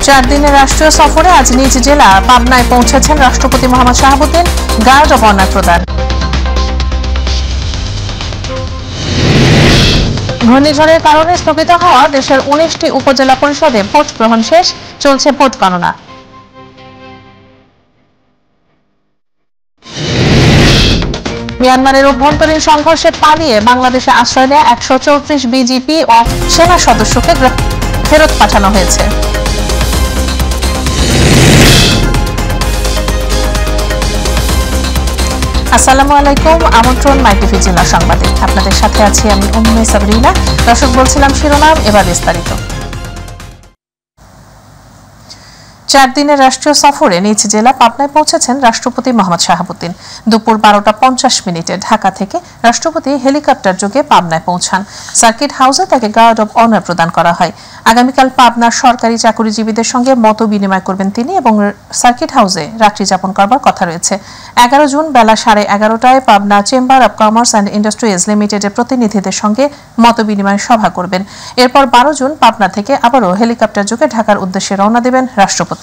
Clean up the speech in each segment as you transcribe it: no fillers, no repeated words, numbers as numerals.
4 দিনের রাষ্ট্রীয় সফরে আজ নিজ জেলা পাবনায় পৌঁছেছেন রাষ্ট্রপতি Mohammad Shahabuddin. Guard of honour প্রদান। ঘূর্ণিঝড়ের কারণে স্থগিত হওয়া দেশের 19টি উপজেলা পরিষদে ভোট গ্রহণ শেষ, চলছে ভোট গণনা। মিয়ানমারের অভ্যন্তরীণ সংঘর্ষে পালিয়ে বাংলাদেশে আশ্রয় নেয়া 134 বিজিপি ও সেনা সদস্যকে ফেরত পাঠানো হয়েছে। আসসালামু আলাইকুম, আমন্ত্রণ মাই টিভি জেলা সংবাদে। আপনাদের সাথে আছি আমি উম্মে সাবরিনা। দর্শক, বলছিলাম শিরোনাম, এবার বিস্তারিত। 4 দিনের রাষ্ট্রীয় সফরে নিজ জেলা পাবনায় পৌঁছেছেন রাষ্ট্রপতি মোহাম্মদ শাহাবুদ্দিন। দুপুর 12:50 ঢাকা থেকে রাষ্ট্রপতি হেলিকপ্টার যোগে পাবনায় পৌঁছান। সার্কিট হাউসে তাকে গার্ড অব অনার প্রদান করা হয়। আগামীকাল পাবনার সরকারি চাকরিজীবীদের সঙ্গে মত বিনিময় করবেন তিনি এবং সার্কিট হাউসে রাত্রি যাপন করবার কথা রয়েছে। 11 জুন বেলা 11:30টায় Pabna chamber of commerce and industries লিমিটেডের প্রতিনিধিদের সঙ্গে মত বিনিময় সভা করবেন। এরপর 12 জুন পাবনা থেকে আবারও হেলিকপ্টার যোগে ঢাকার উদ্দেশ্যে রওনা দেবেন রাষ্ট্রপতি।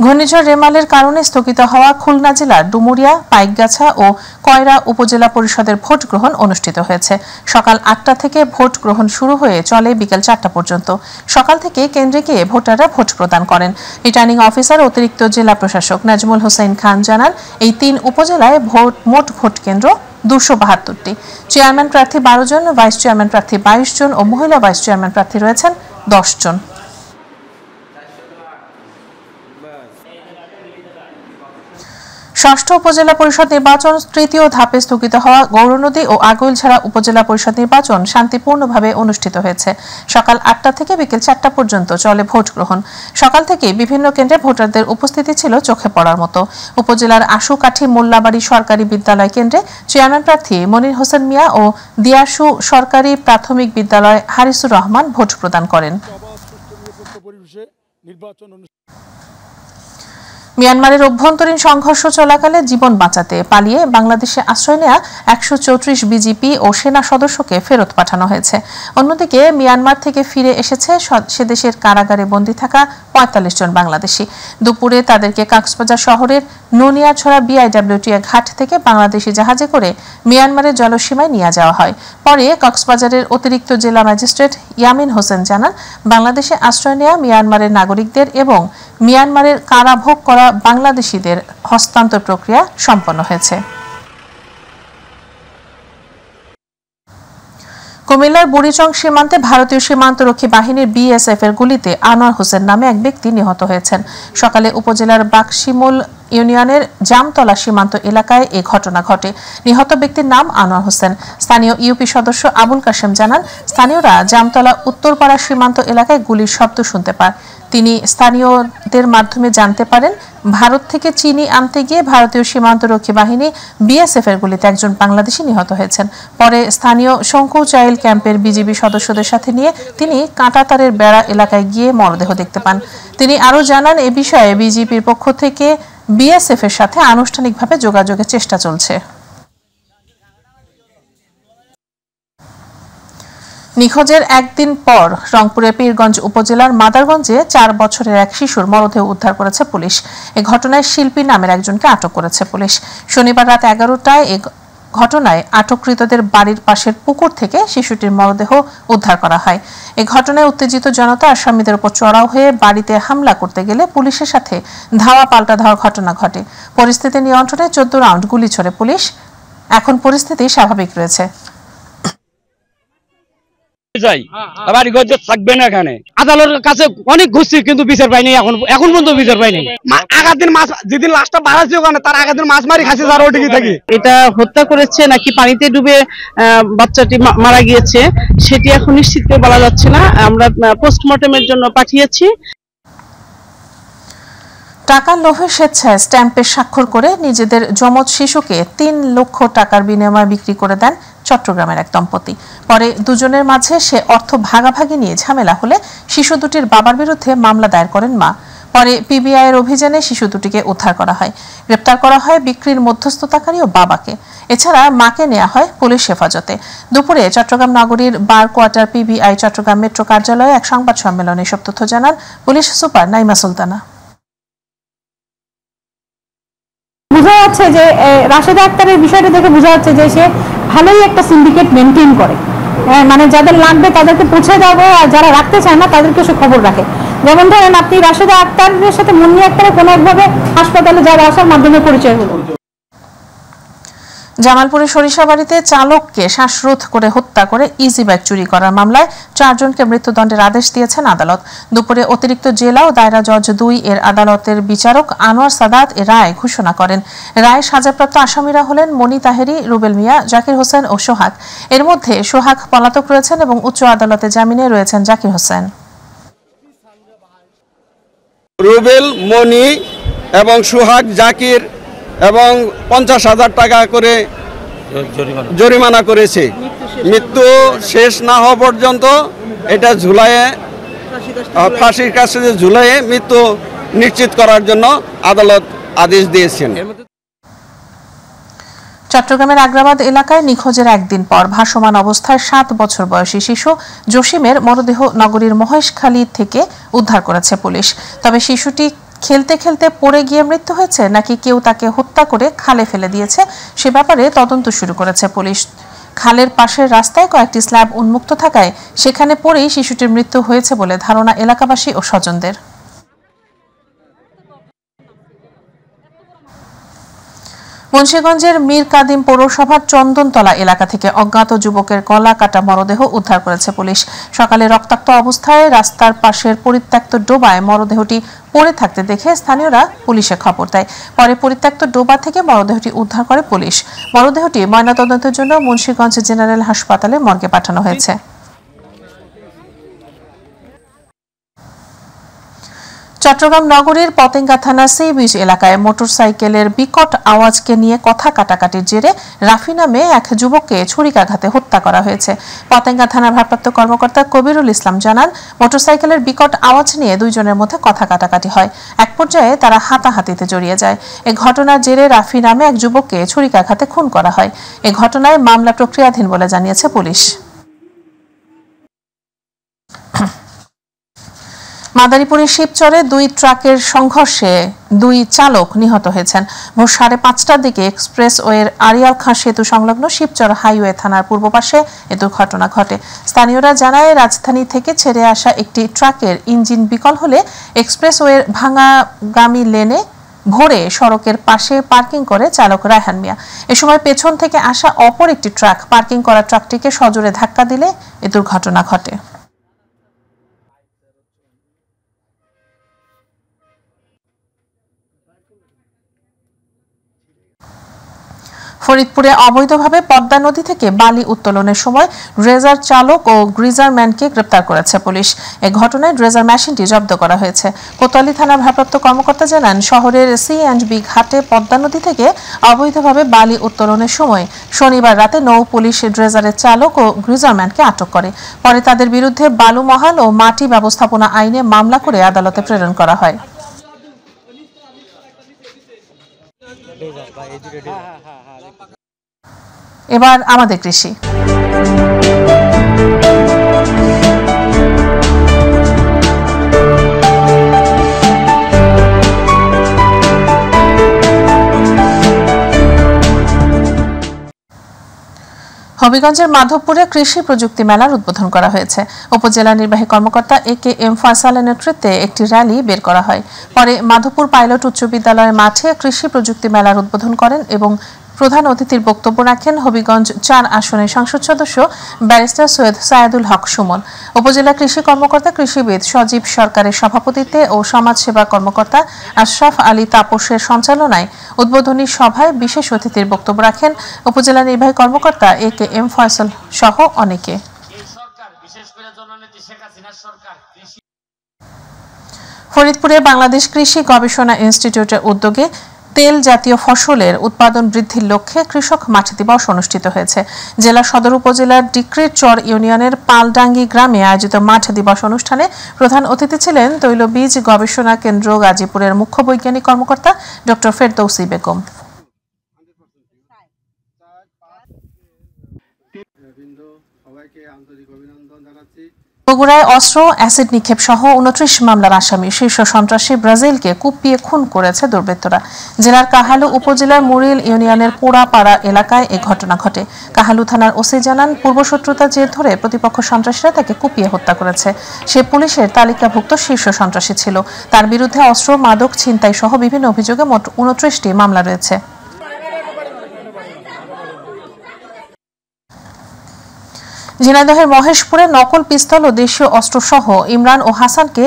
ঘূর্ণিঝড় রেমালের কারণে স্থগিত হওয়া খুলনা জেলার ডুমুরিয়া, পাইকগাছা ও কয়রা উপজেলা পরিষদের ভোট গ্রহণ অনুষ্ঠিত হয়েছে। সকাল 8টা থেকে ভোট গ্রহণ শুরু হয়ে চলে বিকেল 4টা পর্যন্ত। সকাল থেকে কেন্দ্রে গিয়ে ভোটাররা ভোট প্রদান করেন। রিটার্নিং অফিসার অতিরিক্ত জেলা প্রশাসক নাজমুল হোসেন খান জানান, এই 3 উপজেলায় মোট ভোট কেন্দ্র 272টি। চেয়ারম্যান প্রার্থী 12 জন, ভাইস চেয়ারম্যান প্রার্থী 22 জন ও মহিলা ভাইস চেয়ারম্যান প্রার্থী রয়েছেন 10 জন। ষষ্ঠ উপজেলা পরিষদ নির্বাচন তৃতীয় ধাপে স্থগিত হওয়া গৌরনদী ও আগৈলঝাড়া উপজেলা পরিষদ নির্বাচন শান্তিপূর্ণভাবে অনুষ্ঠিত হয়েছে। সকাল 8টা থেকে বিকেল 4টা পর্যন্ত চলে ভোট গ্রহণ। সকাল থেকে বিভিন্ন কেন্দ্রে ভোটারদের উপস্থিতি ছিল চোখে পড়ার মতো। উপজেলার আশুকাঠি মোল্লাবাড়ি সরকারি বিদ্যালয় কেন্দ্রে চেয়ারম্যান প্রার্থী মনির হোসেন মিয়া ও দিয়াশু সরকারি প্রাথমিক বিদ্যালয় হারিসুর রহমান ভোট প্রদান করেন। মিয়ানমারের অভ্যন্তরীণ সংঘর্ষ চলাকালে জীবন বাঁচাতে পালিয়ে বাংলাদেশে আশ্রয় নেয়া 134 বিজিপি ও সেনা সদস্যকে ফেরত পাঠানো হয়েছে। অন্যদিকে মিয়ানমার থেকে ফিরে এসেছে সে দেশের কারাগারে বন্দী থাকা 45 জন বাংলাদেশি। দুপুরে তাদেরকে কক্সবাজার শহরের নুনিয়াছড়া বিআইডব্লিউটিএ ঘাট থেকে বাংলাদেশি জাহাজে করে মিয়ানমারের জলসীমায় নিয়ে যাওয়া হয়। পরে কক্সবাজারের অতিরিক্ত জেলা ম্যাজিস্ট্রেট ইয়ামিন হোসেন জানান, বাংলাদেশে আশ্রয় নেয়া মিয়ানমারের নাগরিকদের এবং মিয়ানমারের কারাভোগ করা বাংলাদেশিদের হস্তান্তর প্রক্রিয়া সম্পন্ন হয়েছে। কুমিল্লার বুড়িচং সীমান্তে ভারতীয় সীমান্তরক্ষী বাহিনীর বিএসএফ এর গুলিতে আনোয়ার হোসেন নামে এক ব্যক্তি নিহত হয়েছেন। সকালে উপজেলার বাকশিমুল ইউনিয়নের জামতলা সীমান্ত এলাকায় এই ঘটনা ঘটে। নিহত ব্যক্তির নাম আনোয়ার হোসেন। স্থানীয় ইউপি সদস্য আবুল কাশেম জানান, স্থানীয়রা জামতলা উত্তরপাড়া সীমান্ত এলাকায় গুলির শব্দ শুনতে পায়। তিনি স্থানীয়দের মাধ্যমে জানতে পারেন, ভারত থেকে চিনি আনতে গিয়ে ভারতীয় সীমান্তরক্ষী বাহিনী বিএসএফ এর গুলিতে একজন বাংলাদেশি নিহত হয়েছেন। পরে স্থানীয় শঙ্কু চাইল ক্যাম্পের বিজিবি সদস্যদের সাথে নিয়ে তিনি কাঁটাতারের বেড়া এলাকায় গিয়ে মরদেহ দেখতে পান। তিনি আরও জানান, এ বিষয়ে বিজিবির পক্ষ থেকে বিএসএফ এর সাথে আনুষ্ঠানিকভাবে যোগাযোগের চেষ্টা চলছে। নিখোঁজের একদিন পর রংপুরের পীরগঞ্জ উপজেলার মাদারগঞ্জে 4 বছরের এক শিশুর মরদেহ উদ্ধার করেছে পুলিশ। এ ঘটনায় শিল্পী নামের একজনকে আটক করেছে পুলিশ। শনিবার রাত 11টায় এ ঘটনায় আটককৃতদের বাড়ির পাশের পুকুর থেকে শিশুটির মরদেহ উদ্ধার করা হয়। এ ঘটনায় উত্তেজিত জনতা আসামিদের উপর চড়াও হয়ে বাড়িতে হামলা করতে গেলে পুলিশের সাথে ধাওয়া পাল্টা ধাওয়ার ঘটনা ঘটে। পরিস্থিতি নিয়ন্ত্রণে 14 রাউন্ড গুলি ছোড়ে পুলিশ। এখন পরিস্থিতি স্বাভাবিক রয়েছে। থাকবে না এখানে আদালতের কাছে অনেক ঘুরছি, কিন্তু বিচার পাইনি। এখন পর্যন্ত বিচার পাইনি। আগের দিন মাছ যেদিন লাশটা বাড়াচ্ছি ওখানে, তার আগের দিন মাছ মারি খাচ্ছি, তার ওটিকে থাকি। এটা হত্যা করেছে নাকি পানিতে ডুবে বাচ্চাটি মারা গিয়েছে সেটি এখন নিশ্চিত করে বলা যাচ্ছে না। আমরা পোস্টমর্টমের জন্য পাঠিয়েছি। টাকার লোভে স্বেচ্ছায় স্ট্যাম্পে স্বাক্ষর করে নিজেদের যমজ শিশুকে 3 লক্ষ টাকার বিনিময়ে বিক্রি করে দেন চট্টগ্রামের এক দম্পতি। পরে দুজনের মাঝে সে অর্থ ভাগাভাগি নিয়ে ঝামেলা হলে শিশু দুটির বাবার বিরুদ্ধে মামলা দায়ের করেন মা। পরে পিবিআইয়ের অভিযানে শিশু দুটিকে উদ্ধার করা হয়। গ্রেপ্তার করা হয় বিক্রির মধ্যস্থতাকারী ও বাবাকে। এছাড়া মাকে নেওয়া হয় পুলিশ হেফাজতে। দুপুরে চট্টগ্রাম নগরীর বার কোয়ার্টার পিবিআই চট্টগ্রাম মেট্রো কার্যালয়ে এক সংবাদ সম্মেলনে এসব তথ্য জানান পুলিশ সুপার নাইমা সুলতানা। বোঝা যাচ্ছে যে রাশেদা আক্তারের বিষয়টা দেখে বোঝা যাচ্ছে যে সে ভালোই একটা সিন্ডিকেট মেনটেন করে, মানে যাদের লাগবে তাদেরকে পৌঁছে দেবো, আর যারা রাখতে চায় না তাদেরকে সে খবর রাখে। যেমন ধরেন আপনি রাশেদা আক্তারের সাথে মুন্নি আক্তারের কোনো একভাবে হাসপাতালে যাওয়া আসার মাধ্যমে পরিচয় হলো। জামালপুরের সরিষাবাড়িতে চালককে শ্বাসরোধ করে হত্যা করে ইজি বাইক চুরি করার মামলায় 4 জনকে মৃত্যুদণ্ডের আদেশ দিয়েছেন আদালত। দুপুরে অতিরিক্ত জেলা ও দায়রা জজ 2 এর আদালতের বিচারক আনোয়ার সাদাত এ রায় ঘোষণা করেন। রায়ে সাজাপ্রাপ্ত আসামিরা হলেন মনি তাহেরি, রুবেল মিয়া, জাকির হোসেন ও সোহাগ। এর মধ্যে সোহাগ পলাতক রয়েছেন এবং উচ্চ আদালতে জামিনে রয়েছেন জাকির হোসেন। রুবেল, মনি এবং সোহাগ, জাকির এবং 50,000 টাকা করে জরিমানা করেছে। মৃত্যু শেষ না হওয়া পর্যন্ত এটা ঝুলাইয়ে ফাঁসির কাছে ঝুলাইয়ে মৃত্যু নিশ্চিত করার জন্য আদালত আদেশ দিয়েছেন। চট্টগ্রামের আগ্রাবাদ এলাকায় নিখোঁজের একদিন পর ভাসমান অবস্থায় 7 বছর বয়সী শিশু জসিমের মরদেহ নগরীর মহেশখালী থেকে উদ্ধার করেছে পুলিশ। তবে শিশুটি খেলতে খেলতে পড়ে গিয়ে মৃত্যু হয়েছে নাকি কেউ তাকে হত্যা করে খালে ফেলে দিয়েছে সে ব্যাপারে তদন্ত শুরু করেছে পুলিশ। খালের পাশের রাস্তায় কয়েকটি স্ল্যাব উন্মুক্ত থাকায় সেখানে পড়েই শিশুটির মৃত্যু হয়েছে বলে ধারণা এলাকাবাসী ও স্বজনদের। মুন্সিগঞ্জের মীর কাদিম পৌরসভার চন্দনতলা এলাকা থেকে অজ্ঞাত যুবকের গলা কাটা মরদেহ উদ্ধার করেছে পুলিশ। সকালে রক্তাক্ত অবস্থায় রাস্তার পাশের পরিত্যক্ত ডোবায় মরদেহটি পড়ে থাকতে দেখে স্থানীয়রা পুলিশে খবর দেয়। পরে পরিত্যক্ত ডোবা থেকে মরদেহটি উদ্ধার করে পুলিশ। মরদেহটি ময়নাতদন্তের জন্য মুন্সিগঞ্জ জেনারেল হাসপাতালে মর্গে পাঠানো হয়েছে। চট্টগ্রাম নগরীর পতেঙ্গা থানা সি বিচ এলাকায় মোটরসাইকেলের বিকট আওয়াজকে নিয়ে কথা কাটাকাটির জেরে রাফি নামে এক যুবককে ছুরিকাঘাতে হত্যা করা হয়েছে। পতেঙ্গা থানার ভারপ্রাপ্ত কর্মকর্তা কবিরুল ইসলাম জানান, মোটরসাইকেলের বিকট আওয়াজ নিয়ে 2 জনের মধ্যে কথা কাটাকাটি হয়। এক পর্যায়ে তারা হাতাহাতিতে জড়িয়ে যায়। এ ঘটনার জেরে রাফি নামে এক যুবককে ছুরিকাঘাতে খুন করা হয়। এ ঘটনায় মামলা প্রক্রিয়াধীন বলে জানিয়েছে পুলিশ। মাদারীপুরের শিবচরে 2 ট্রাকের সংঘর্ষে 2 চালক নিহত হয়েছেন। ভোর 5:30টার দিকে এক্সপ্রেসওয়ের আরিয়াল খাঁ সেতু সংলগ্ন শিবচর হাইওয়ে থানার পূর্ব পাশে এ দুর্ঘটনা ঘটে। স্থানীয়রা জানায়, রাজধানী থেকে ছেড়ে আসা একটি ট্রাকের ইঞ্জিন বিকল হলে এক্সপ্রেসওয়ের ভাঙাগামী লেনে ভোরে সড়কের পাশে পার্কিং করে চালক রায়হান মিয়া। এ সময় পেছন থেকে আসা অপর একটি ট্রাক পার্কিং করা ট্রাকটিকে সজোরে ধাক্কা দিলে এ দুর্ঘটনা ঘটে। ফরিদপুরে অবৈধভাবে পদ্মা নদী থেকে বালি উত্তোলনের সময় ড্রেজার চালক ও গ্রিজার ম্যানকে গ্রেপ্তার করেছে পুলিশ। এ ঘটনায় ড্রেজার মেশিনটি জব্দ করা হয়েছে। কোতোয়ালি থানার ভারপ্রাপ্ত কর্মকর্তা জানান, শহরের C&B ঘাটে পদ্মা নদী থেকে অবৈধভাবে বালি উত্তোলনের সময় শনিবার রাতে নৌ পুলিশ ড্রেজারের চালক ও গ্রিজার ম্যানকে আটক করে। পরে তাদের বিরুদ্ধে বালু মহাল ও মাটি ব্যবস্থাপনা আইনে মামলা করে আদালতে প্রেরণ করা হয়। এবার আমাদের কৃষি। হবিগঞ্জের মাধবপুরে কৃষি প্রযুক্তি মেলার উদ্বোধন করা হয়েছে। উপজেলা নির্বাহী কর্মকর্তা AK-M ফয়সালের নেতৃত্বে একটি র্যালি বের করা হয়। পরে মাধবপুর পাইলট উচ্চ বিদ্যালয়ের মাঠে কৃষি প্রযুক্তি মেলার উদ্বোধন করেন এবং প্রধান অতিথির বক্তব্য রাখেন হবিগঞ্জ 4 আসনের সংসদ সদস্য ব্যারিস্টার সৈয়দ সায়েদুল হক সুমন। উপজেলা কৃষি কর্মকর্তা কৃষিবিদ সজীব সরকারের সভাপতিত্বে ও সমাজসেবা কর্মকর্তা আশরাফ আলী তাপসের সঞ্চালনায় উদ্বোধনী সভায় বিশেষ অতিথির বক্তব্য রাখেন উপজেলা নির্বাহী কর্মকর্তা AK-M ফয়সাল সহ অনেকে। ফরিদপুরে বাংলাদেশ কৃষি গবেষণা ইনস্টিটিউটের উদ্যোগে তেল জাতীয় ফসলের উৎপাদন বৃদ্ধির লক্ষ্যে কৃষক মাঠ দিবস অনুষ্ঠিত হয়েছে। জেলা সদর উপজেলার ডিক্রিচর ইউনিয়নের পালডাঙ্গি গ্রামে আয়োজিত মাঠ দিবস অনুষ্ঠানে প্রধান অতিথি ছিলেন তৈলবীজ গবেষণা কেন্দ্র গাজীপুরের মুখ্য বৈজ্ঞানিক কর্মকর্তা ডক্টর ফেরদৌসী বেগম। বগুড়ায় অস্ত্র অ্যাসিড নিক্ষেপ সহ ২৯ মামলার আসামি শীর্ষ সন্ত্রাসী ব্রাজিলকে কুপিয়ে খুন করেছে দুর্বৃত্তরা। জেলার কাহালু উপজেলার মুরিল ইউনিয়নের পোড়াপাড়া এলাকায় এ ঘটনা ঘটে। কাহালু থানার ওসি জানান, পূর্বশত্রুতার জের ধরে প্রতিপক্ষ সন্ত্রাসীরা তাকে কুপিয়ে হত্যা করেছে। সে পুলিশের তালিকাভুক্ত শীর্ষ সন্ত্রাসী ছিল। তার বিরুদ্ধে অস্ত্র, মাদক, ছিনতাই সহ বিভিন্ন অভিযোগে মোট ২৯টি মামলা রয়েছে। ঝিনাইদহের মহেশপুরে নকল পিস্তল ও দেশীয় অস্ত্রসহ ইমরান ও হাসানকে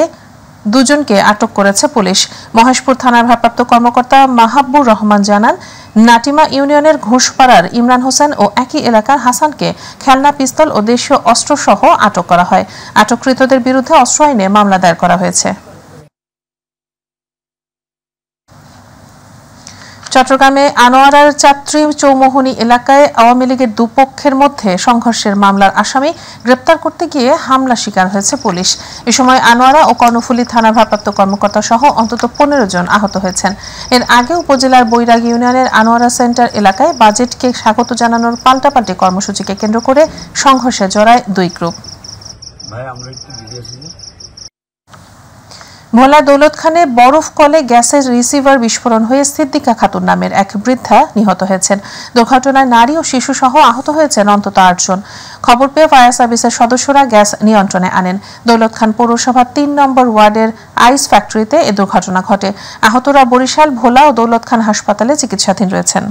দুজনকে আটক করেছে পুলিশ। মহেশপুর থানার ভারপ্রাপ্ত কর্মকর্তা মাহাব্বুর রহমান জানান, নাটিমা ইউনিয়নের ঘোষপাড়ার ইমরান হোসেন ও একই এলাকার হাসানকে খেলনা পিস্তল ও দেশীয় অস্ত্রসহ আটক করা হয়। আটককৃতদের বিরুদ্ধে অস্ত্র আইনে মামলা দায়ের করা হয়েছে। চট্টগ্রামে আনোয়ারার চাত্রী চৌমোহনী এলাকায় আওয়ামী লীগের দুপক্ষের মধ্যে সংঘর্ষের মামলার আসামি গ্রেপ্তার করতে গিয়ে হামলা শিকার হয়েছে পুলিশ। এ সময় আনোয়ারা ও কর্ণফুলী থানার ভারপ্রাপ্ত কর্মকর্তা সহ অন্তত ১৫ জন আহত হয়েছেন। এর আগে উপজেলার বৈরাগ ইউনিয়নের আনোয়ারা সেন্টার এলাকায় বাজেটকে স্বাগত জানানোর পাল্টাপাল্টি কর্মসূচিকে কেন্দ্র করে সংঘর্ষে জড়ায় দুই গ্রুপ। ভোলা দৌলতখানে বরফ কলে গ্যাসের রিসিভার বিস্ফোরণ হয়ে সিদ্দিকা খাতুন নামের এক বৃদ্ধা নিহত হয়েছেন। দুর্ঘটনায় নারী ও শিশু সহ আহত হয়েছেন অন্তত ৮ জন। খবর পেয়ে ফায়ার সার্ভিসের সদস্যরা গ্যাস নিয়ন্ত্রণে আনেন। দৌলতখান পৌরসভার ৩ নম্বর ওয়ার্ডের আইস ফ্যাক্টরিতে এ দুর্ঘটনা ঘটে। আহতরা বরিশাল, ভোলা ও দৌলতখান হাসপাতালে চিকিৎসাধীন রয়েছেন।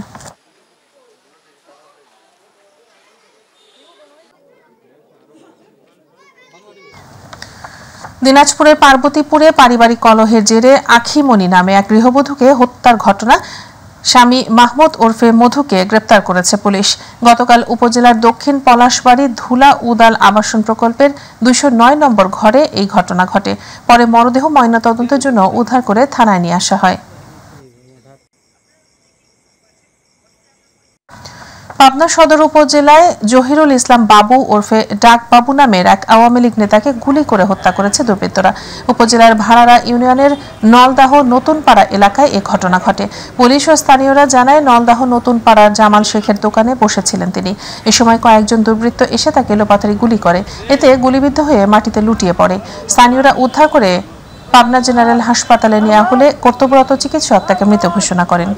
দিনাজপুরের পার্বতীপুরে পারিবারিক কলহের জেরে আখিমণি নামে এক গৃহবধূকে হত্যার ঘটনা স্বামী মাহমুদ ওরফে মধুকে গ্রেপ্তার করেছে পুলিশ। গতকাল উপজেলার দক্ষিণ পলাশবাড়ি ধুলা উদাল আবাসন প্রকল্পের ২০৯ নম্বর ঘরে এই ঘটনা ঘটে। পরে মরদেহ ময়নাতদন্তের জন্য উদ্ধার করে থানায় নিয়ে আসা হয়। পাবনা সদর উপজেলায় জহিরুল ইসলাম বাবু ওরফে ডাক বাবু নামের এক আওয়ামী লীগ নেতাকে গুলি করে হত্যা করেছে দুর্বৃত্তরা। উপজেলার ভাড়ারা ইউনিয়নের নলদাহ নতুনপাড়া এলাকায় এ ঘটনা ঘটে। পুলিশ ও স্থানীয়রা জানায়, নলদাহ নতুনপাড়ার জামাল শেখের দোকানে বসেছিলেন তিনি। এ সময় কয়েকজন দুর্বৃত্ত এসে তাকে লোপাতাড়ি গুলি করে। এতে গুলিবিদ্ধ হয়ে মাটিতে লুটিয়ে পড়ে। স্থানীয়রা উদ্ধার করে পাবনা জেনারেল হাসপাতালে নেওয়া হলে কর্তব্যরত চিকিৎসক তাকে মৃত ঘোষণা করেন।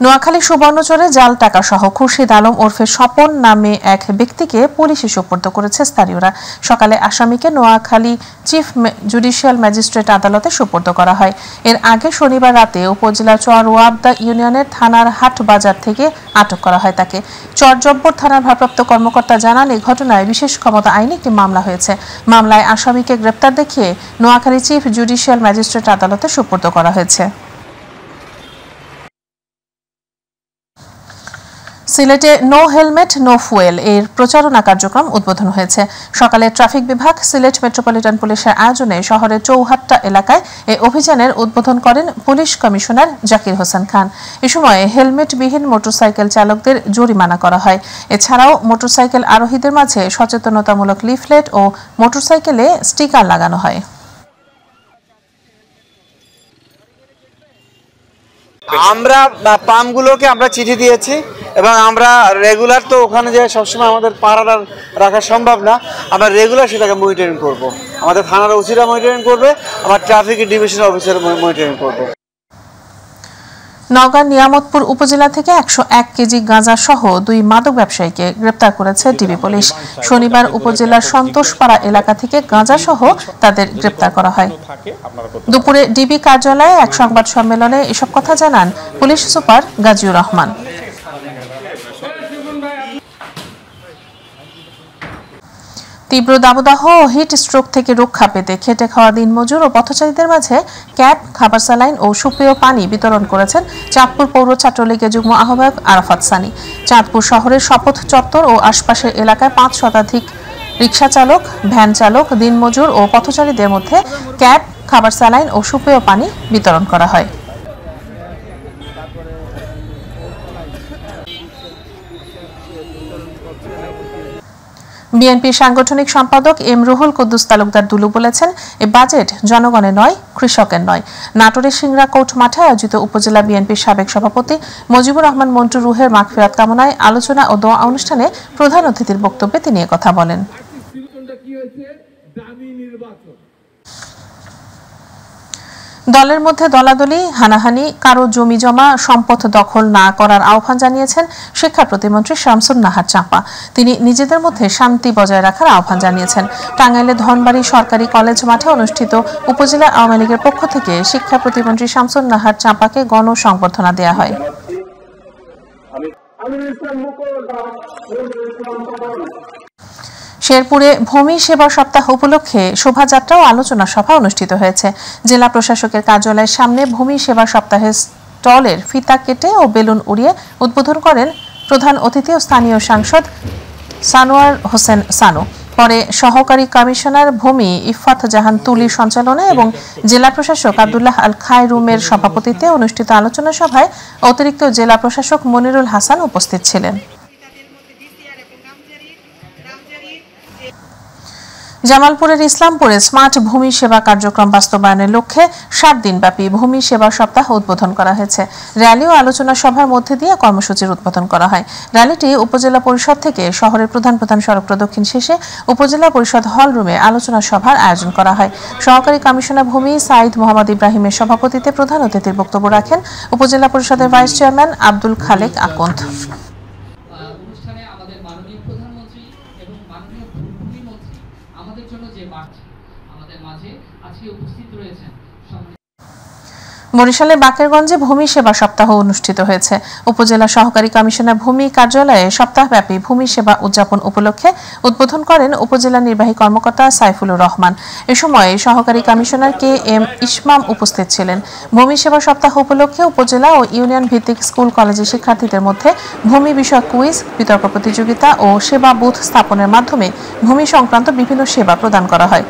নোয়াখালী সুবর্ণচরে জাল টাকা সহ খুরশিদ আলম ওরফে স্বপন নামে এক ব্যক্তিকে পুলিশে সোপর্দ করেছে স্থানীয়রা। সকালে আসামিকে নোয়াখালী চিফ জুডিশিয়াল ম্যাজিস্ট্রেট আদালতে সোপর্দ করা হয়। এর আগে শনিবার রাতে উপজেলার চরওয়াবদা ইউনিয়নের থানার হাট বাজার থেকে আটক করা হয় তাকে। চরজব্বর থানার ভারপ্রাপ্ত কর্মকর্তা জানান, এই ঘটনায় বিশেষ ক্ষমতা আইনে একটি মামলা হয়েছে। মামলায় আসামিকে গ্রেপ্তার দেখিয়ে নোয়াখালী চিফ জুডিশিয়াল ম্যাজিস্ট্রেট আদালতে সোপর্দ করা হয়েছে। সিলেটে নো হেলমেট নো ফুয়েল এর প্রচারণা কার্যক্রম উদ্বোধন হয়েছে। সকালে ট্রাফিক বিভাগ, সিলেট মেট্রোপলিটন পুলিশের আয়োজনে শহরের চৌহাট্টা এলাকায় এই অভিযানের উদ্বোধন করেন পুলিশ কমিশনার জাকির হোসেন খান। এ সময় হেলমেটবিহীন মোটরসাইকেল চালকদের জরিমানা করা হয়। এছাড়াও মোটরসাইকেল আরোহীদের মাঝে সচেতনতামূলক লিফলেট ও মোটরসাইকেলে স্টিকার লাগানো হয়। আমরা পাম্পগুলোকে আমরা চিঠি দিয়েছি এবং আমরা রেগুলার তো ওখানে যে সবসময় আমাদের পাহারা রাখা সম্ভব না, আমরা রেগুলার সেটাকে মনিটরিং করব। আমাদের থানার ওসিরা মনিটরিং করবে, আমার ট্রাফিক ডিভিশন অফিসার মনিটরিং করবে। নওগাঁ নিয়ামতপুর উপজেলা থেকে ১০১ কেজি গাঁজা সহ ২ মাদক ব্যবসায়ীকে গ্রেপ্তার করেছে ডিবি পুলিশ। শনিবার উপজেলার সন্তোষপাড়া এলাকা থেকে গাঁজা সহ তাদের গ্রেপ্তার করা হয়। দুপুরে ডিবি কার্যালয়ে এক সংবাদ সম্মেলনে এসব কথা জানান পুলিশ সুপার গাজীউর রহমান। তীব্র দাবদাহ ও হিট স্ট্রোক থেকে রক্ষা পেতে খেটে খাওয়া দিনমজুর ও পথচারীদের মাঝে ক্যাব, খাবার স্যালাইন ও সুপেয় পানি বিতরণ করেছেন চাঁদপুর পৌর ছাত্রলীগের যুগ্ম আহ্বায়ক আরাফাত সানি। চাঁদপুর শহরের শপথ চত্বর ও আশপাশের এলাকায় ৫ শতাধিক রিকশা চালক, ভ্যান চালক, দিনমজুর ও পথচারীদের মধ্যে ক্যাব, খাবার স্যালাইন ও সুপেয় পানি বিতরণ করা হয়। বিএনপির সাংগঠনিক সম্পাদক এম রুহুল কুদ্দুস তালুকদার দুলু বলেছেন, এ বাজেট জনগণের নয়, কৃষকের নয়। নাটোরের সিংড়া কোর্ট মাঠে আয়োজিত উপজেলা বিএনপির সাবেক সভাপতি মুজিবুর রহমান মন্টু রুহের মাগফিরাত কামনায় আলোচনা ও দোয়া অনুষ্ঠানে প্রধান অতিথির বক্তব্যে তিনি একথা বলেন। দলের মধ্যে দলাদলি, হানাহানি, কারো জমি জমা সম্পদ দখল না করার আহ্বান জানিয়েছেন শিক্ষা প্রতিমন্ত্রী শামসুন নাহার চাঁপা। তিনি নিজেদের মধ্যে শান্তি বজায় রাখার আহ্বান জানিয়েছেন। টাঙ্গাইলে ধনবাড়ী সরকারি কলেজ মাঠে অনুষ্ঠিত উপজেলা আওয়ামী লীগের পক্ষ থেকে শিক্ষা প্রতিমন্ত্রী শামসুন নাহার চাঁপাকে গণসংবর্ধনা দেওয়া হয়। শেরপুরে ভূমি সেবা সপ্তাহ উপলক্ষে শোভাযাত্রা ও আলোচনা সভা অনুষ্ঠিত হয়েছে। জেলা প্রশাসকের কার্যালয়ের সামনে ভূমি সেবা সপ্তাহের স্টলের ফিতা কেটে ও বেলুন উড়িয়ে উদ্বোধন করেন প্রধান অতিথি ও স্থানীয় সাংসদ সানোয়ার হোসেন সানু। পরে সহকারী কমিশনার ভূমি ইফাত জাহান তুলির সঞ্চালনায় এবং জেলা প্রশাসক আব্দুল্লাহ আল খায়রুমের সভাপতিত্বে অনুষ্ঠিত আলোচনা সভায় অতিরিক্ত জেলা প্রশাসক মনিরুল হাসান উপস্থিত ছিলেন। জামালপুরের ইসলামপুরে স্মার্ট ভূমি সেবা কার্যক্রম বাস্তবায়নের লক্ষ্যে 7 দিনব্যাপী ভূমি সেবা সপ্তাহ উদ্বোধন করা হয়েছে। র্যালি ও আলোচনা সভার মধ্যে দিয়ে কর্মসূচির উদ্বোধন করা হয়। র্যালিটি উপজেলা পরিষদ থেকে শহরের প্রধান প্রধান সড়ক প্রদক্ষিণ শেষে উপজেলা পরিষদ হল রুমে আলোচনা সভার আয়োজন করা হয়। সহকারী কমিশনার ভূমি সাইদ মোহাম্মদ ইব্রাহিমের সভাপতিত্বে প্রধান অতিথির বক্তব্য রাখেন উপজেলা পরিষদের ভাইস চেয়ারম্যান আব্দুল খালেক আকন্দ। বরিশালের বাকেরগঞ্জে ভূমি সেবা সপ্তাহ অনুষ্ঠিত হয়েছে। উপজেলা সহকারী কমিশনার ভূমি কার্যালয়ে সপ্তাহব্যাপী ভূমি সেবা উদযাপন উপলক্ষে উদ্বোধন করেন উপজেলা নির্বাহী কর্মকর্তা সাইফুলুর রহমান। এ সময় সহকারী কমিশনার কে এম ইসমাম উপস্থিত ছিলেন। ভূমি সেবা সপ্তাহ উপলক্ষে উপজেলা ও ইউনিয়ন ভিত্তিক স্কুল কলেজের শিক্ষার্থীদের মধ্যে ভূমি বিষয়ক কুইজ, বিতর্ক প্রতিযোগিতা ও সেবা বুথ স্থাপনের মাধ্যমে ভূমি সংক্রান্ত বিভিন্ন সেবা প্রদান করা হয়।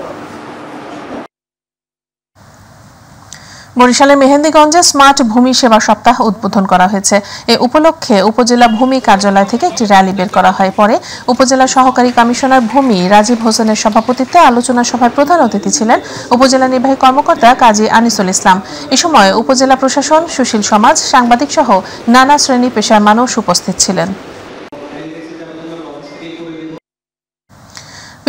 বরিশালের মেহেন্দিগঞ্জে স্মার্ট ভূমি সেবা সপ্তাহ উদ্বোধন করা হয়েছে। এ উপলক্ষে উপজেলা ভূমি কার্যালয় থেকে একটি র্যালি বের করা হয়। পরে উপজেলা সহকারী কমিশনার ভূমি রাজীব হোসেনের সভাপতিত্বে আলোচনা সভায় প্রধান অতিথি ছিলেন উপজেলা নির্বাহী কর্মকর্তা কাজী আনিসুল ইসলাম। এ সময় উপজেলা প্রশাসন, সুশীল সমাজ, সাংবাদিক সহ নানা শ্রেণী পেশার মানুষ উপস্থিত ছিলেন।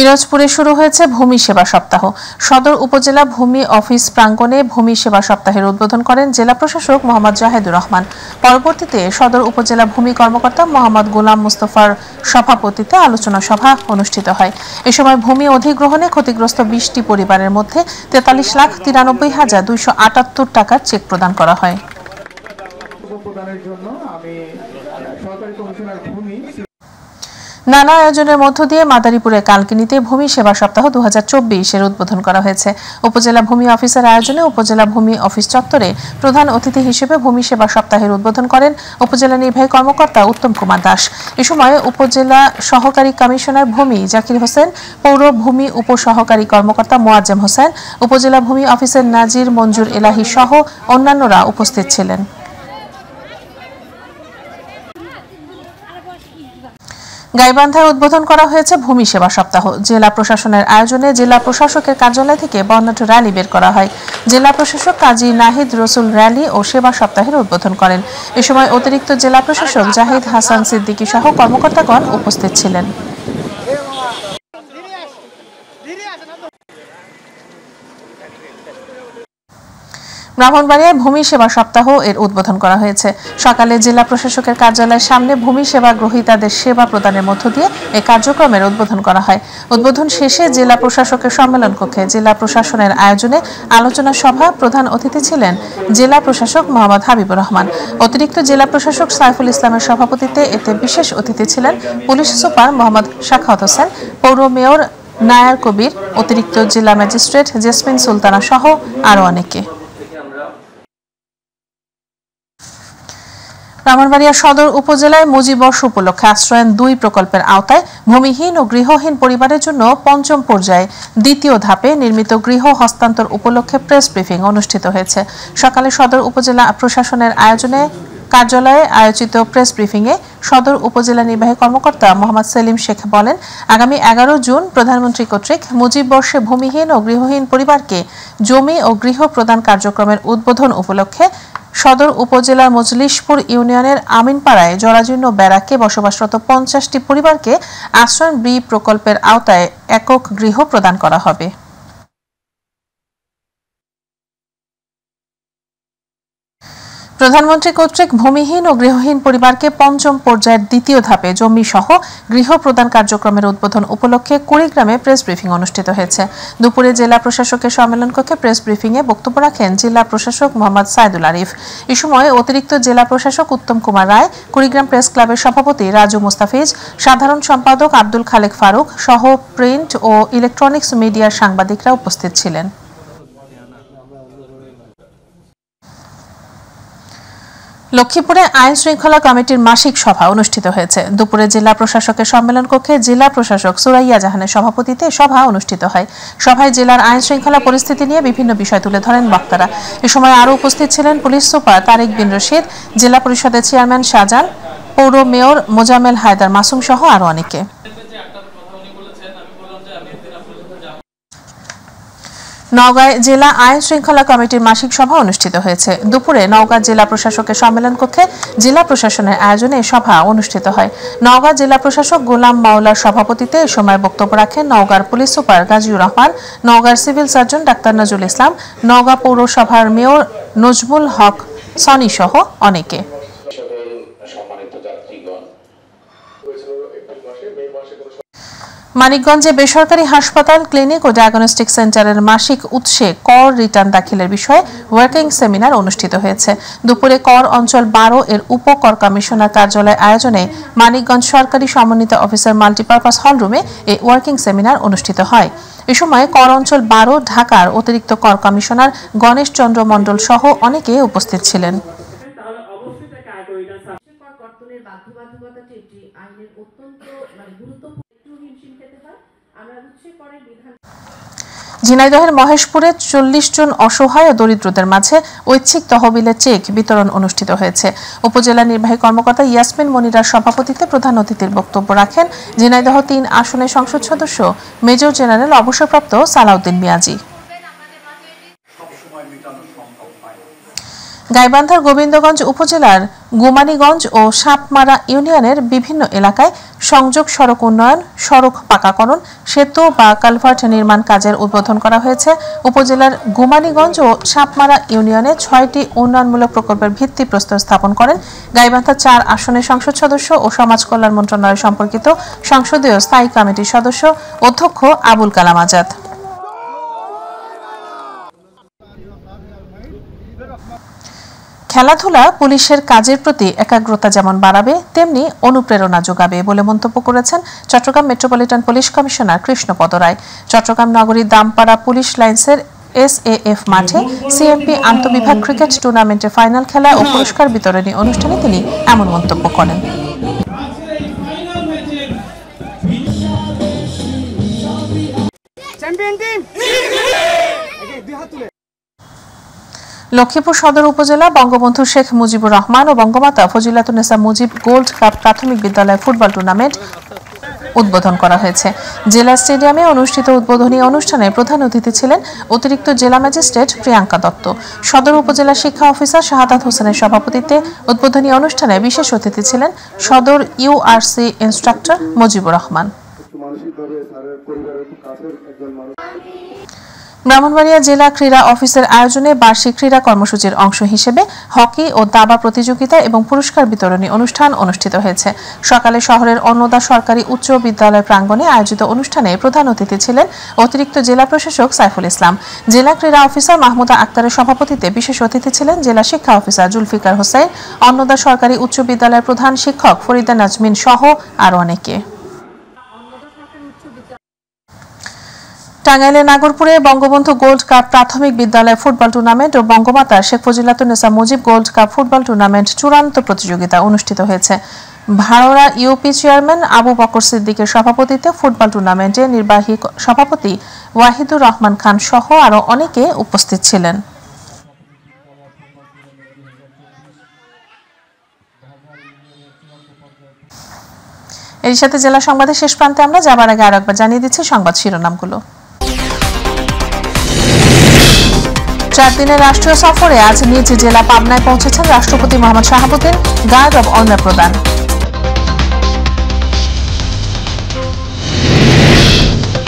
পিরোজপুরে শুরু হয়েছে ভূমি সেবা সপ্তাহ। সদর উপজেলা ভূমি অফিস প্রাঙ্গণে ভূমি সেবা সপ্তাহের উদ্বোধন করেন জেলা প্রশাসক মোহাম্মদ জাহেদুর রহমান। পরবর্তীতে সদর উপজেলা ভূমি কর্মকর্তা মোহাম্মদ গোলাম মুস্তফার সভাপতিত্বে আলোচনা সভা অনুষ্ঠিত হয়। এ সময় ভূমি অধিগ্রহণে ক্ষতিগ্রস্ত 20টি পরিবারের মধ্যে 43,93,278 টাকার চেক প্রদান করা হয়। নানা আয়োজনের মধ্য দিয়ে মাদারীপুরের কালকিনিতে ভূমি সেবা সপ্তাহ 2024 উদ্বোধন করা হয়েছে। উপজেলা ভূমি অফিসের আয়োজনে উপজেলা ভূমি অফিস চত্বরে প্রধান অতিথি হিসেবে ভূমি সেবা সপ্তাহের উদ্বোধন করেন উপজেলা নির্বাহী কর্মকর্তা উত্তম কুমার দাস। এ সময় উপজেলা সহকারী কমিশনার ভূমি জাকির হোসেন, পৌর ভূমি উপসহকারী কর্মকর্তা মোয়াজ্জেম হোসেন, উপজেলা ভূমি অফিসের নাজির মঞ্জুর এলাহি সহ অন্যান্যরা উপস্থিত ছিলেন। গাইবান্ধায় উদ্বোধন করা হয়েছে ভূমি সেবা সপ্তাহ। জেলা প্রশাসনের আয়োজনে জেলা প্রশাসকের কার্যালয় থেকে বর্ণাঢ্য র্যালি বের করা হয়। জেলা প্রশাসক কাজী নাহিদ রসুল র্যালি ও সেবা সপ্তাহের উদ্বোধন করেন। এ সময় অতিরিক্ত জেলা প্রশাসক জাহিদ হাসান সিদ্দিকী সহ কর্মকর্তাগণ উপস্থিত ছিলেন। ব্রাহ্মণবাড়িয়ায় ভূমি সেবা সপ্তাহ এর উদ্বোধন করা হয়েছে। সকালে জেলা প্রশাসকের কার্যালয়ের সামনে ভূমি সেবা গ্রহীতাদের সেবা প্রদানের মধ্য দিয়ে এই কার্যক্রমের উদ্বোধন করা হয়। উদ্বোধন শেষে জেলা প্রশাসকের সম্মেলন কক্ষে জেলা প্রশাসনের আয়োজনে আলোচনা সভা, প্রধান অতিথি ছিলেন জেলা প্রশাসক মোহাম্মদ হাবিবুর রহমান। অতিরিক্ত জেলা প্রশাসক সাইফুল ইসলামের সভাপতিত্বে এতে বিশেষ অতিথি ছিলেন পুলিশ সুপার মোহাম্মদ শাখাওয়াত হোসেন, পৌর মেয়র নায়ার কবির, অতিরিক্ত জেলা ম্যাজিস্ট্রেট জেসমিন সুলতানা সহ আরও অনেকে। ব্রাহ্মণবাড়িয়া সদর উপজেলায় মুজিবর্ষ উপলক্ষে আশ্রয়ন 2 প্রকল্পের আওতায় ভূমিহীন ও গৃহহীন পরিবারের জন্য 5ম পর্যায়ে 2য় ধাপে নির্মিত গৃহ হস্তান্তর উপলক্ষে প্রেস ব্রিফিং অনুষ্ঠিত হয়েছে। সকালে সদর উপজেলা প্রশাসনের আয়োজনে কার্যালয়ে আয়োজিত প্রেস ব্রিফিংয়ে সদর উপজেলা নির্বাহী কর্মকর্তা মোহাম্মদ সেলিম শেখ বলেন, আগামী 11 জুন প্রধানমন্ত্রী কর্তৃক মুজিব বর্ষে ভূমিহীন ও গৃহহীন পরিবারকে জমি ও গৃহ প্রদান কার্যক্রমের উদ্বোধন উপলক্ষে সদর উপজেলার মজলিশপুর ইউনিয়নের আমিনপাড়ায় জরাজীর্ণ ব্যারাকে বসবাসরত 50টি পরিবারকে আশ্রয় বি প্রকল্পের আওতায় একক গৃহ প্রদান করা হবে। প্রধানমন্ত্রী কর্তৃক ভূমিহীন ও গৃহহীন পরিবারকে পঞ্চম পর্যায়ের দ্বিতীয় ধাপে জমি সহ গৃহ প্রদান কার্যক্রমের উদ্বোধন উপলক্ষে কুড়িগ্রামে প্রেস ব্রিফিং অনুষ্ঠিত হয়েছে। দুপুরে জেলা প্রশাসকের সম্মেলন কক্ষে প্রেস ব্রিফিংয়ে বক্তব্য রাখেন জেলা প্রশাসক মোহাম্মদ সাইদুল আরিফ। এ সময় অতিরিক্ত জেলা প্রশাসক উত্তম কুমার রায়, কুড়িগ্রাম প্রেস ক্লাবের সভাপতি রাজু মুস্তাফিজ, সাধারণ সম্পাদক আব্দুল খালেক ফারুক সহ প্রিন্ট ও ইলেকট্রনিক্স মিডিয়ার সাংবাদিকরা উপস্থিত ছিলেন। লক্ষ্মীপুরে আইন শৃঙ্খলা কমিটির মাসিক সভা অনুষ্ঠিত হয়েছে। দুপুরে জেলা প্রশাসকের সম্মেলন কক্ষে জেলা প্রশাসক সুরাইয়া জাহানের সভাপতিত্বে সভা অনুষ্ঠিত হয়। সভায় জেলার আইন শৃঙ্খলা পরিস্থিতি নিয়ে বিভিন্ন বিষয় তুলে ধরেন বক্তারা। এ সময় আরও উপস্থিত ছিলেন পুলিশ সুপার তারেক বিন রশিদ, জেলা পরিষদের চেয়ারম্যান শাহজাহান, পৌর মেয়র মোজাম্মেল হায়দার মাসুম সহ আরও অনেকে। নওগাঁয় জেলা আইন শৃঙ্খলা কমিটির মাসিক সভা অনুষ্ঠিত হয়েছে। দুপুরে নওগাঁ জেলা প্রশাসকের সম্মেলন কক্ষে জেলা প্রশাসনের আয়োজনে সভা অনুষ্ঠিত হয়। নওগাঁ জেলা প্রশাসক গোলাম মাওলার সভাপতিত্বে এ সময় বক্তব্য রাখেন নওগাঁর পুলিশ সুপার গাজীউর রহমান, নওগাঁর civil surgeon doctor Nazrul Islam, Naogaon পৌরসভার মেয়র নজমুল হক সনি সহ অনেকে। মানিকগঞ্জে বেসরকারি হাসপাতাল, ক্লিনিক ও ডায়াগনস্টিক সেন্টারের মাসিক উৎসে কর রিটার্ন দাখিলের বিষয়ে ওয়ার্কিং সেমিনার অনুষ্ঠিত হয়েছে। দুপুরে কর অঞ্চল 12 এর উপ কর কমিশনার কার্যালয় আয়োজনে মানিকগঞ্জ সরকারি সমন্বিত অফিসার মাল্টিপারপাস হলরুমে এই ওয়ার্কিং সেমিনার অনুষ্ঠিত হয়। এ সময় কর অঞ্চল 12 ঢাকার অতিরিক্ত কর কমিশনার গণেশ চন্দ্র মণ্ডল সহ অনেকে উপস্থিত ছিলেন। ঝিনাইদহের মহেশপুরে 40 জন অসহায় ও দরিদ্রদের মাঝে ঐচ্ছিক তহবিলের চেক বিতরণ অনুষ্ঠিত হয়েছে। উপজেলা নির্বাহী কর্মকর্তা ইয়াসমিন মনিরার সভাপতিত্বে প্রধান অতিথির বক্তব্য রাখেন ঝিনাইদহ 3 আসনের সংসদ সদস্য মেজর জেনারেল অবসরপ্রাপ্ত সালাউদ্দিন মিয়াজি। গাইবান্ধার গোবিন্দগঞ্জ উপজেলার গুমানীগঞ্জ ও সাপমারা ইউনিয়নের বিভিন্ন এলাকায় সংযোগ সড়ক উন্নয়ন, সড়ক পাকাকরণ, সেতু বা কালভার্ট নির্মাণ কাজের উদ্বোধন করা হয়েছে। উপজেলার গুমানীগঞ্জ ও সাপমারা ইউনিয়নে 6টি উন্নয়নমূলক প্রকল্পের ভিত্তিপ্রস্তর স্থাপন করেন গাইবান্ধা 4 আসনের সংসদ সদস্য ও সমাজ কল্যাণ মন্ত্রণালয় সম্পর্কিত সংসদীয় স্থায়ী কমিটির সদস্য অধ্যক্ষ আবুল কালাম আজাদ। খেলাধুলা পুলিশের কাজের প্রতি একাগ্রতা যেমন বাড়াবে তেমনি অনুপ্রেরণা যোগাবে বলে মন্তব্য করেছেন Chittagong metropolitan police commissioner Krishnapada Roy. Chittagong নগরীর দামপাড়া পুলিশ লাইন্সের SAF মাঠে CMP আন্তঃবিভাগ ক্রিকেট টুর্নামেন্টের ফাইনাল খেলা ও পুরস্কার বিতরণী অনুষ্ঠানে তিনি এমন মন্তব্য করেন। লক্ষ্মীপুর সদর উপজেলা বঙ্গবন্ধু শেখ মুজিবুর রহমান ও বঙ্গমাতা ফজিলাতুন্নেসা মুজিব গোল্ড কাপ প্রাথমিক বিদ্যালয় ফুটবল টুর্নামেন্ট উদ্বোধন করা হয়েছে। জেলা স্টেডিয়ামে অনুষ্ঠিত উদ্বোধনী অনুষ্ঠানে প্রধান অতিথি ছিলেন অতিরিক্ত জেলা ম্যাজিস্ট্রেট প্রিয়াঙ্কা দত্ত। সদর উপজেলা শিক্ষা অফিসার শাহাদাত হোসেনের সভাপতিত্বে উদ্বোধনী অনুষ্ঠানে বিশেষ অতিথি ছিলেন সদর URC ইন্সট্রাক্টর মুজিবুর রহমান। ব্রাহ্মণবাড়িয়া জেলা ক্রীড়া অফিসের আয়োজনে বার্ষিক ক্রীড়া কর্মসূচির অংশ হিসেবে হকি ও দাবা প্রতিযোগিতা এবং পুরস্কার বিতরণী অনুষ্ঠান অনুষ্ঠিত হয়েছে। সকালে শহরের অন্নদা সরকারি উচ্চ বিদ্যালয় প্রাঙ্গণে আয়োজিত অনুষ্ঠানে প্রধান অতিথি ছিলেন অতিরিক্ত জেলা প্রশাসক সাইফুল ইসলাম। জেলা ক্রীড়া অফিসার মাহমুদা আক্তারের সভাপতিত্বে বিশেষ অতিথি ছিলেন জেলা শিক্ষা অফিসার জুলফিকার হোসেন, অন্নদা সরকারি উচ্চ বিদ্যালয়ের প্রধান শিক্ষক ফরিদা নাজমিন সহ আরও অনেকে। টাঙ্গাইলের নাগরপুরে বঙ্গবন্ধু গোল্ড কাপ প্রাথমিক বিদ্যালয় ফুটবল টুর্নামেন্ট ও Bangamata Sheikh Fazilatunnesa Mujib gold cup football tournament চূড়ান্ত প্রতিযোগিতা অনুষ্ঠিত হয়েছে। ভাড়রা ইউপি চেয়ারম্যান আবু বকর সিদ্দিকের সভাপতিত্বে ফুটবল টুর্নামেন্টে নির্বাহী সভাপতি ওয়াহিদুর রহমান খান সহ আরও অনেকে উপস্থিত ছিলেন। এর সাথে জেলা সংবাদের শেষ প্রান্তে আমরা যাবার আগে আরেকবার জানিয়ে দিচ্ছি সংবাদ শিরোনামগুলো। 4 দিনের রাষ্ট্রীয় সফরে আজ নিজ জেলা পাবনায় পৌঁছেছেন রাষ্ট্রপতি Mohammad Shahabuddin, guard of honour প্রদান।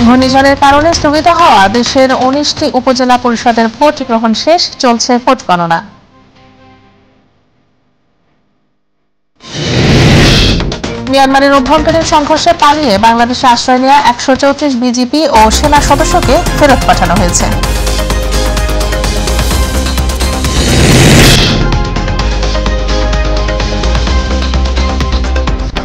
ঘূর্ণিঝড়ের কারণে স্থগিত হওয়া দেশের 19টি উপজেলা পরিষদের ভোট গ্রহণ শেষ, চলছে ভোট গণনা। মিয়ানমারের অভ্যন্তরীণ সংঘর্ষে পালিয়ে বাংলাদেশে আশ্রয় নেওয়া 134 বিজিপি ও সেনা সদস্যকে ফেরত পাঠানো হয়েছে।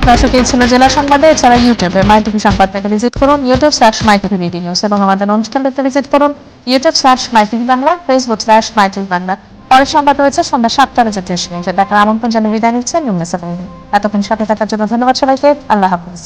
দর্শক, এই ছিল জেলা সংবাদে। এছাড়া ইউটিউবে মাইটিভি সংবাদটাকে ভিজিট করুন, youtube/mytvbd news, এবং আমাদের অনুষ্ঠানটাতে ভিজিট করুন youtube/mytv বাংলা, facebook/mytv বাংলা। পরের সংবাদ রয়েছে সন্ধ্যা 7টা। দেখার আমন্ত্রণ জানিয়ে বিদায় নিচ্ছেন। এতক্ষণ সাথে থাকার জন্য ধন্যবাদ সবাইকে। আল্লাহ হাফিজ।